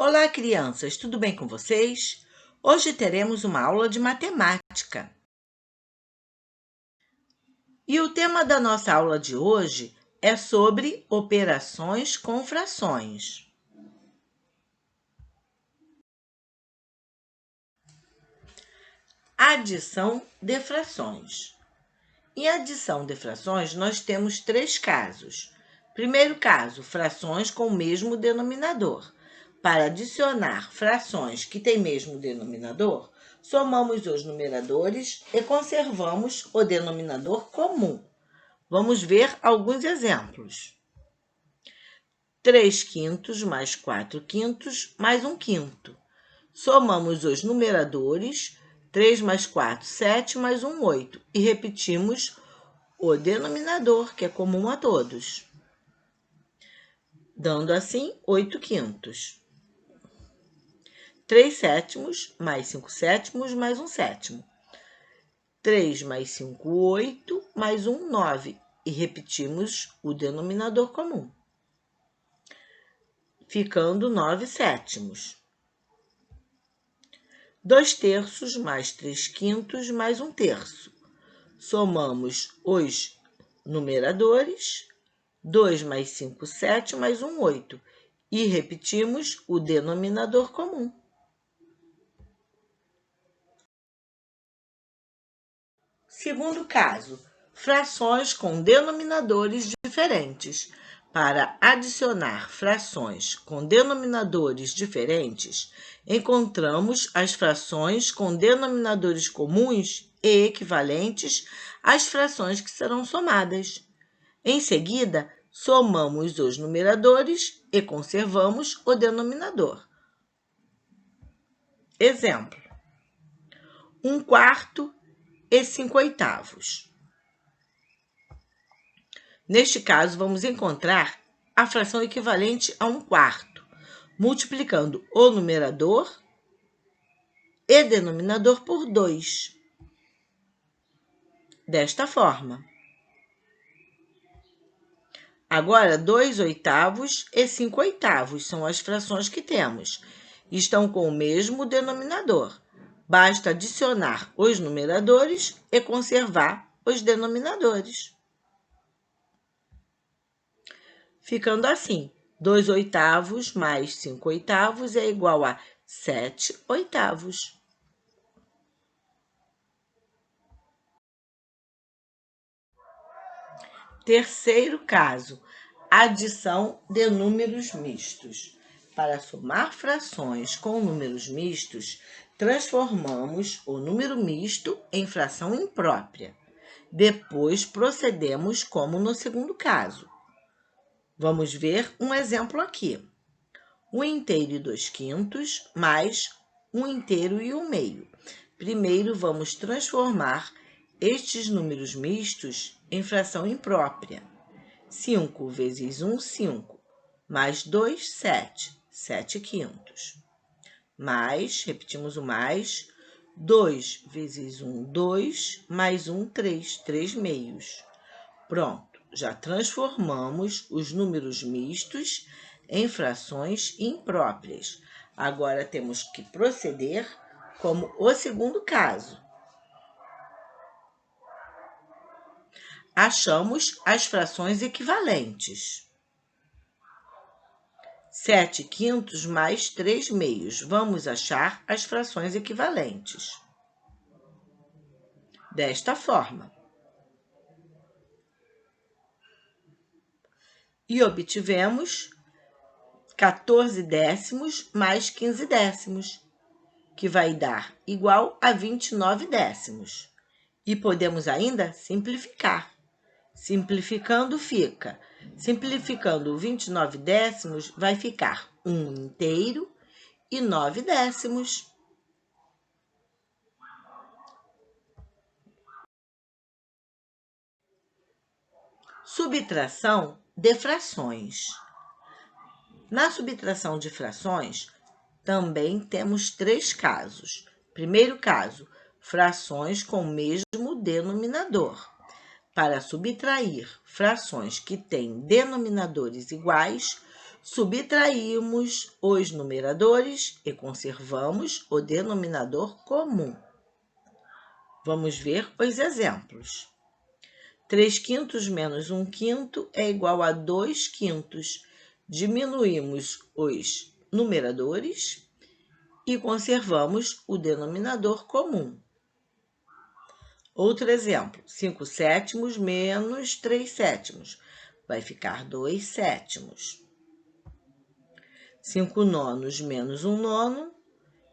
Olá, crianças, tudo bem com vocês? Hoje teremos uma aula de matemática. E o tema da nossa aula de hoje é sobre operações com frações. Adição de frações. Em adição de frações, nós temos três casos. Primeiro caso, frações com o mesmo denominador. Para adicionar frações que têm mesmo denominador, somamos os numeradores e conservamos o denominador comum. Vamos ver alguns exemplos. 3 quintos mais 4 quintos mais 1 quinto. Somamos os numeradores, 3 mais 4, 7 mais 1, 8. E repetimos o denominador, que é comum a todos. Dando assim 8 quintos. 3 sétimos mais 5 sétimos mais 1 sétimo. 3 mais 5, 8, mais 1, 9. E repetimos o denominador comum, ficando 9 sétimos. 2 terços mais 3 quintos mais 1 terço. Somamos os numeradores, 2 mais 5, 7 mais 1, 8. E repetimos o denominador comum. Segundo caso, frações com denominadores diferentes. Para adicionar frações com denominadores diferentes, encontramos as frações com denominadores comuns e equivalentes às frações que serão somadas. Em seguida, somamos os numeradores e conservamos o denominador. Exemplo: 1 quarto e 5 oitavos. Neste caso, vamos encontrar a fração equivalente a 1 quarto, multiplicando o numerador e denominador por 2. Desta forma. Agora, 2 oitavos e 5 oitavos são as frações que temos. Estão com o mesmo denominador. Basta adicionar os numeradores e conservar os denominadores. Ficando assim, 2 oitavos mais 5 oitavos é igual a 7 oitavos. Terceiro caso, adição de números mistos. Para somar frações com números mistos, transformamos o número misto em fração imprópria. Depois, procedemos como no segundo caso. Vamos ver um exemplo aqui. 1 inteiro e 2 quintos mais 1 inteiro e 1 meio. Primeiro, vamos transformar estes números mistos em fração imprópria. 5 vezes 1, 5. Mais 2, 7. 7 quintos. Mais, repetimos o mais, 2 vezes 1, 2. Mais 1, 3. 3 meios. Pronto. Já transformamos os números mistos em frações impróprias. Agora temos que proceder como o segundo caso. Achamos as frações equivalentes. 7 quintos mais 3 meios. Vamos achar as frações equivalentes. Desta forma. E obtivemos 14 décimos mais 15 décimos, que vai dar igual a 29 décimos. E podemos ainda simplificar. Simplificando, simplificando 29 décimos, vai ficar 1 inteiro e 9 décimos. Subtração de frações. Na subtração de frações, também temos três casos. Primeiro caso, frações com o mesmo denominador. Para subtrair frações que têm denominadores iguais, subtraímos os numeradores e conservamos o denominador comum. Vamos ver os exemplos. 3/5 menos 1/5 é igual a 2/5. Diminuímos os numeradores e conservamos o denominador comum. Outro exemplo, 5/7 menos 3/7 vai ficar 2/7. 5/9 menos 1/9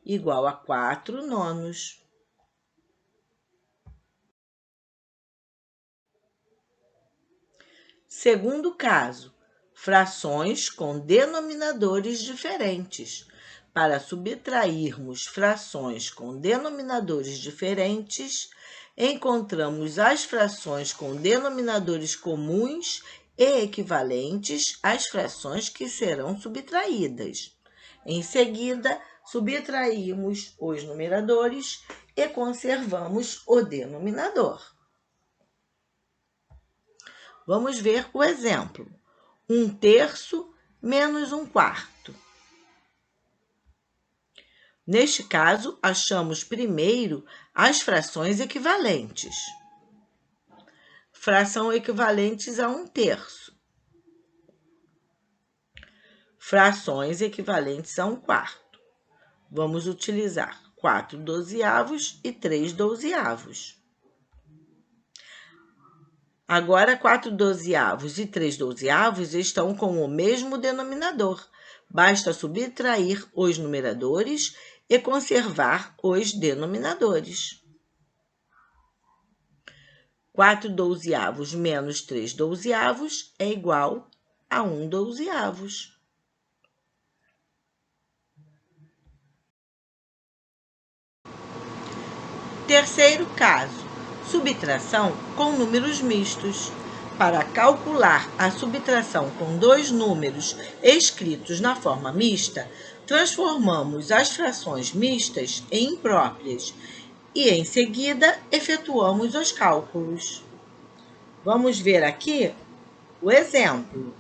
igual a 4/9. Segundo caso, frações com denominadores diferentes. Para subtrairmos frações com denominadores diferentes, encontramos as frações com denominadores comuns e equivalentes às frações que serão subtraídas. Em seguida, subtraímos os numeradores e conservamos o denominador. Vamos ver o exemplo. 1/3 menos 1/4. Neste caso, achamos primeiro as frações equivalentes. Fração equivalentes a 1/3. Frações equivalentes a 1/4. Vamos utilizar 4/12 e 3/12. Agora, 4/12 e 3/12 estão com o mesmo denominador. Basta subtrair os numeradores e conservar os denominadores. 4/12 menos 3/12 é igual a 1/12. Terceiro caso, subtração com números mistos. Para calcular a subtração com dois números escritos na forma mista, transformamos as frações mistas em impróprias e, em seguida, efetuamos os cálculos. Vamos ver aqui o exemplo.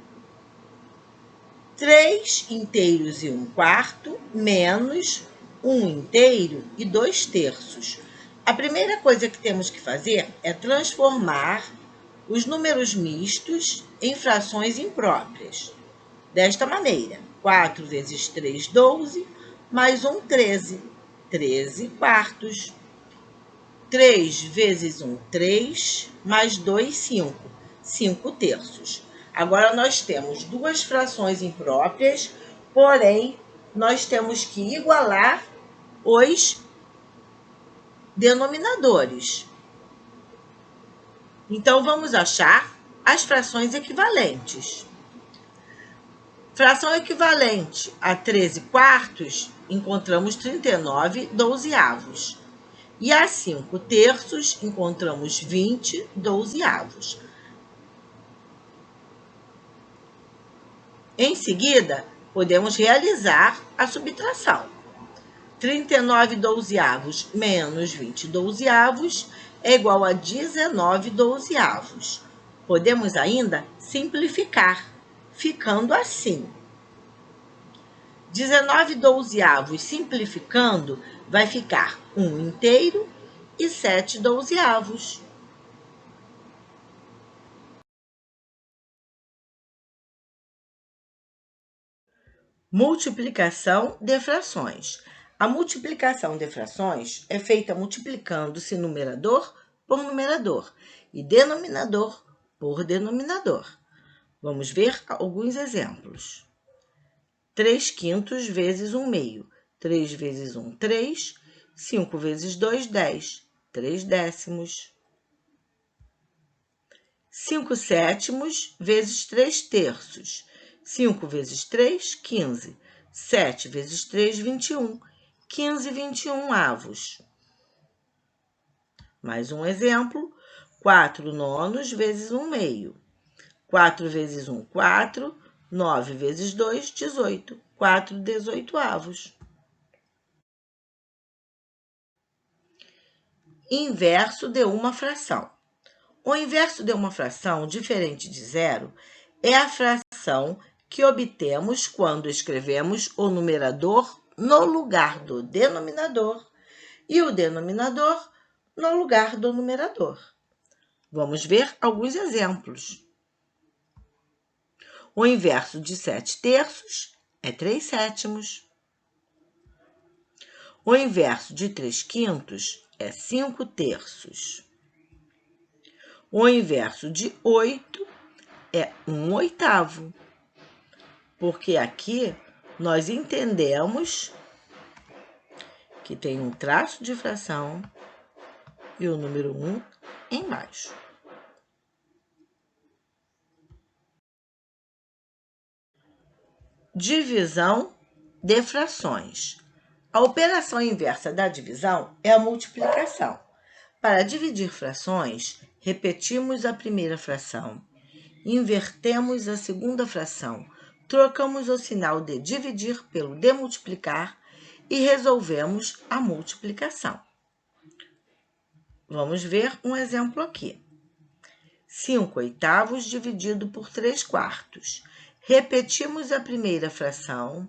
3/inteiros e 1/4 menos 1/inteiro e 2/3. A primeira coisa que temos que fazer é transformar os números mistos em frações impróprias. Desta maneira, 4 vezes 3, 12, mais 1, 13. 13/4. 3 vezes 1, 3, mais 2, 5. 5/3. Agora, nós temos duas frações impróprias, porém, nós temos que igualar os denominadores. Então, vamos achar as frações equivalentes. Fração equivalente a 13/4, encontramos 39/12. E a 5/3, encontramos 20/12. Em seguida, podemos realizar a subtração. 39/12 menos 20/12 é igual a 19/12. Podemos ainda simplificar, ficando assim. 19/12 simplificando vai ficar 1/inteiro e 7/12. Multiplicação de frações. A multiplicação de frações é feita multiplicando-se numerador por numerador e denominador por denominador. Vamos ver alguns exemplos. 3/5 vezes 1/2. 3 vezes 1, 3. 5 vezes 2, 10. 3/10. 5/7 vezes 3/3. 5 vezes 3, 15. 7 vezes 3, 21. 15/21. Mais um exemplo. 4/9 vezes 1/2. 4 vezes 1, 4. 9 vezes 2, 18. 4/18. Inverso de uma fração. O inverso de uma fração diferente de zero é a fração que obtemos quando escrevemos o numerador no lugar do denominador e o denominador no lugar do numerador. Vamos ver alguns exemplos. O inverso de 7/3 é 3/7. O inverso de 3/5 é 5/3. O inverso de 8 é 1/8. Porque aqui nós entendemos que tem um traço de fração e o número 1 embaixo. Divisão de frações. A operação inversa da divisão é a multiplicação. Para dividir frações, repetimos a primeira fração, invertemos a segunda fração, trocamos o sinal de dividir pelo de multiplicar e resolvemos a multiplicação. Vamos ver um exemplo aqui. 5/8 dividido por 3/4. Repetimos a primeira fração,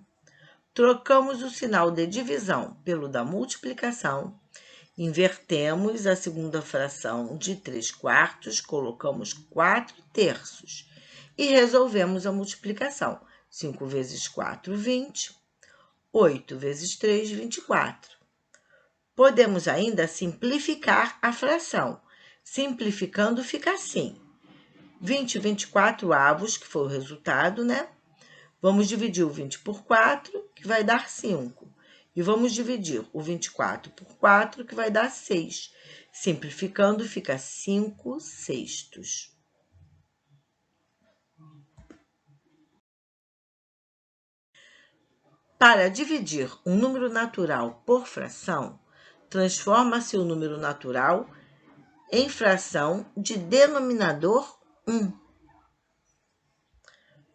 trocamos o sinal de divisão pelo da multiplicação, invertemos a segunda fração de 3/4, colocamos 4/3 e resolvemos a multiplicação. 5 vezes 4, 20. 8 vezes 3, 24. Podemos ainda simplificar a fração. Simplificando, fica assim. 20/24, que foi o resultado, né? Vamos dividir o 20 por 4, que vai dar 5. E vamos dividir o 24 por 4, que vai dar 6. Simplificando, fica 5/6. Para dividir um número natural por fração, transforma-se o número natural em fração de denominador 1.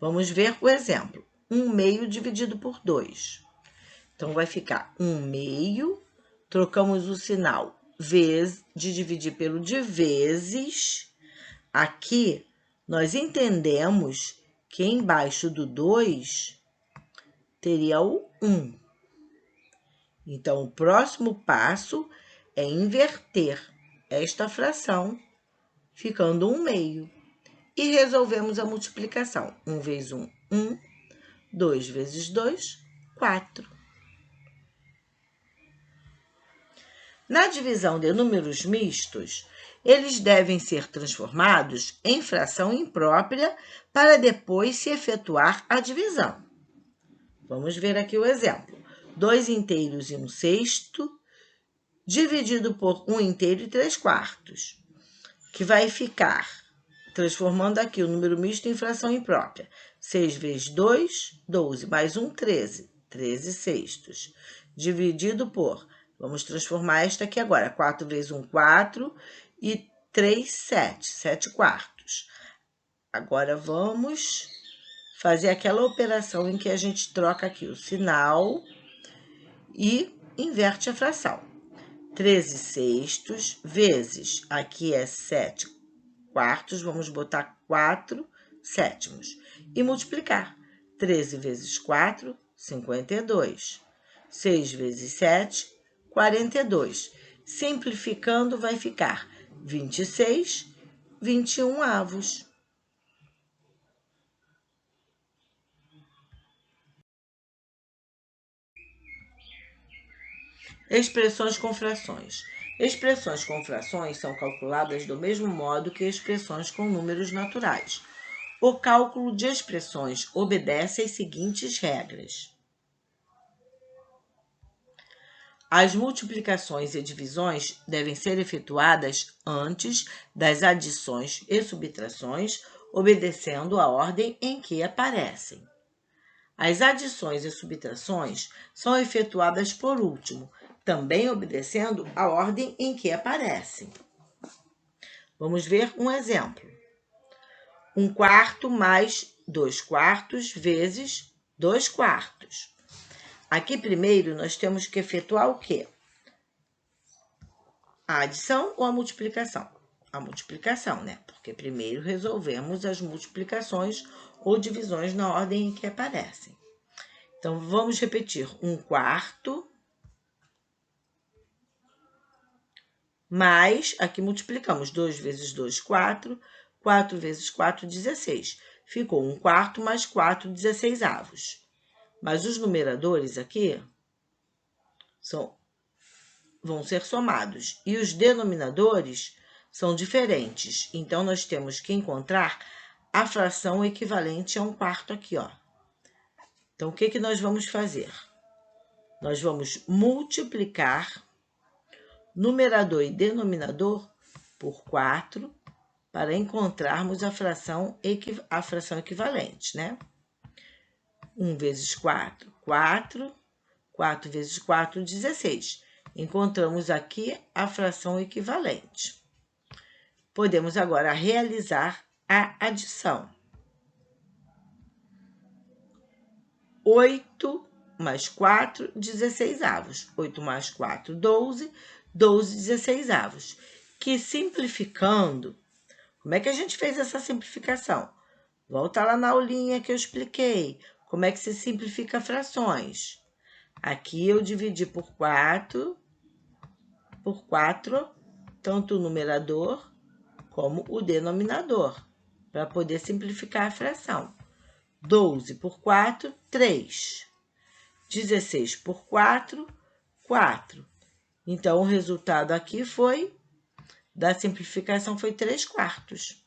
Vamos ver o exemplo. 1/2 dividido por 2. Então, vai ficar 1/2, trocamos o sinal de dividir pelo de vezes. Aqui, nós entendemos que embaixo do 2 teria o 1. Então, o próximo passo é inverter esta fração, ficando 1/2. E resolvemos a multiplicação. 1 vezes 1, 1. 2 vezes 2, 4. Na divisão de números mistos, eles devem ser transformados em fração imprópria para depois se efetuar a divisão. Vamos ver aqui o exemplo. 2 inteiros e 1/6 dividido por 1 inteiro e 3/4, que vai ficar, transformando aqui o número misto em fração imprópria. 6 vezes 2, 12, mais 1, 13. 13/6. Dividido por, vamos transformar esta aqui agora. 4 vezes 1, 4. E 3, 7. 7/4. Agora, vamos fazer aquela operação em que a gente troca aqui o sinal e inverte a fração. 13/6 vezes, aqui é 7/4, vamos botar 4/7 e multiplicar. 13 vezes 4, 52. 6 vezes 7, 42. Simplificando, vai ficar 26, 21/2. Expressões com frações. Expressões com frações são calculadas do mesmo modo que expressões com números naturais. O cálculo de expressões obedece às seguintes regras. As multiplicações e divisões devem ser efetuadas antes das adições e subtrações, obedecendo à ordem em que aparecem. As adições e subtrações são efetuadas por último, também obedecendo à ordem em que aparecem. Vamos ver um exemplo. 1/4 mais 2/4 vezes 2/4. Aqui, primeiro, nós temos que efetuar o quê? A adição ou a multiplicação? A multiplicação, né? Porque primeiro resolvemos as multiplicações ou divisões na ordem em que aparecem. Então, vamos repetir. 1/4 mais, aqui multiplicamos. 2 vezes 2, 4. 4 vezes 4, 16. Ficou 1/4 mais 4 16avos. Mas os numeradores aqui vão ser somados. E os denominadores são diferentes. Então, nós temos que encontrar a fração equivalente a 1/4 aqui, ó. Então, o que nós vamos fazer? Nós vamos multiplicar numerador e denominador por 4 para encontrarmos a fração equivalente, né? 1 vezes 4, 4. 4 vezes 4, 16. Encontramos aqui a fração equivalente. Podemos agora realizar a adição. 8 mais 4, 16avos. 8 mais 4, 12. 12 16avos. Que simplificando, como é que a gente fez essa simplificação? Volta lá na aulinha que eu expliquei. Como é que se simplifica frações? Aqui eu dividi por 4, tanto o numerador como o denominador, para poder simplificar a fração. 12 por 4, 3. 16 por 4, 4. Então, o resultado aqui da simplificação foi 3/4.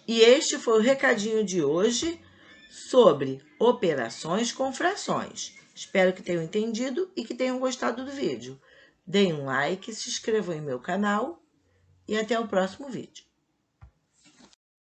E este foi o recadinho de hoje sobre operações com frações. Espero que tenham entendido e que tenham gostado do vídeo. Deem um like, se inscrevam em meu canal e até o próximo vídeo.